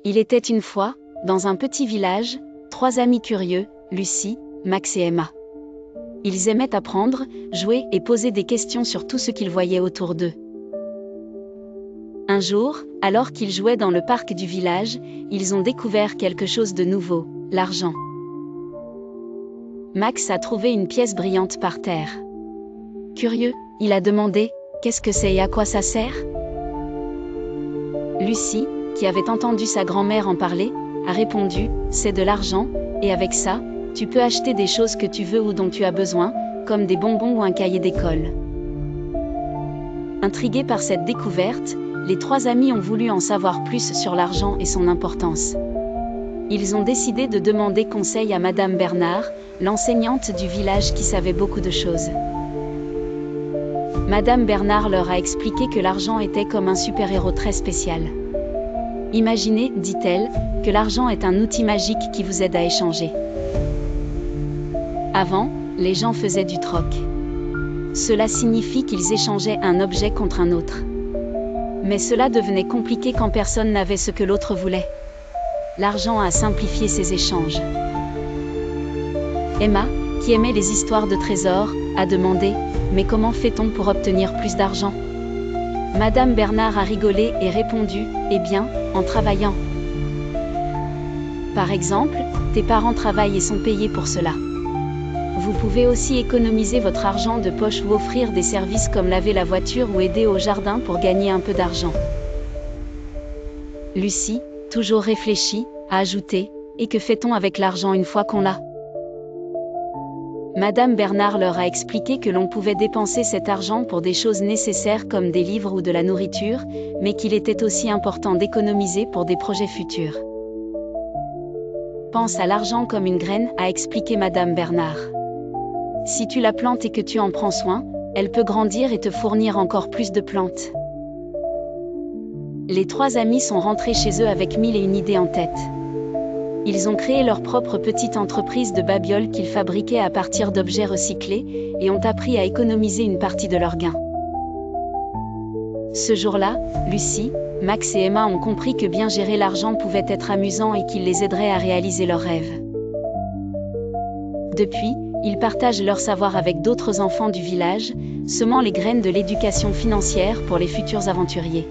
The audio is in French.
Il était une fois, dans un petit village, 3 amis curieux, Lucie, Max et Emma. Ils aimaient apprendre, jouer et poser des questions sur tout ce qu'ils voyaient autour d'eux. Un jour, alors qu'ils jouaient dans le parc du village, ils ont découvert quelque chose de nouveau, l'argent. Max a trouvé une pièce brillante par terre. Curieux, il a demandé « Qu'est-ce que c'est et à quoi ça sert ?» Lucie, qui avait entendu sa grand-mère en parler, a répondu « C'est de l'argent, et avec ça, tu peux acheter des choses que tu veux ou dont tu as besoin, comme des bonbons ou un cahier d'école. » Intrigués par cette découverte, les 3 amis ont voulu en savoir plus sur l'argent et son importance. Ils ont décidé de demander conseil à Madame Bernard, l'enseignante du village qui savait beaucoup de choses. Madame Bernard leur a expliqué que l'argent était comme un super-héros très spécial. Imaginez, dit-elle, que l'argent est un outil magique qui vous aide à échanger. Avant, les gens faisaient du troc. Cela signifie qu'ils échangeaient un objet contre un autre. Mais cela devenait compliqué quand personne n'avait ce que l'autre voulait. L'argent a simplifié ces échanges. Emma, qui aimait les histoires de trésors, a demandé « Mais comment fait-on pour obtenir plus d'argent ?» Madame Bernard a rigolé et répondu « Eh bien, en travaillant. Par exemple, tes parents travaillent et sont payés pour cela. Vous pouvez aussi économiser votre argent de poche ou offrir des services comme laver la voiture ou aider au jardin pour gagner un peu d'argent. » Lucie, toujours réfléchie, a ajouté « Et que fait-on avec l'argent une fois qu'on l'a ?» Madame Bernard leur a expliqué que l'on pouvait dépenser cet argent pour des choses nécessaires comme des livres ou de la nourriture, mais qu'il était aussi important d'économiser pour des projets futurs. Pense à l'argent comme une graine, a expliqué Madame Bernard. Si tu la plantes et que tu en prends soin, elle peut grandir et te fournir encore plus de plantes. Les 3 amis sont rentrés chez eux avec 1001 idées en tête. Ils ont créé leur propre petite entreprise de babioles qu'ils fabriquaient à partir d'objets recyclés et ont appris à économiser une partie de leurs gains. Ce jour-là, Lucie, Max et Emma ont compris que bien gérer l'argent pouvait être amusant et qu'il les aiderait à réaliser leurs rêves. Depuis, ils partagent leur savoir avec d'autres enfants du village, semant les graines de l'éducation financière pour les futurs aventuriers.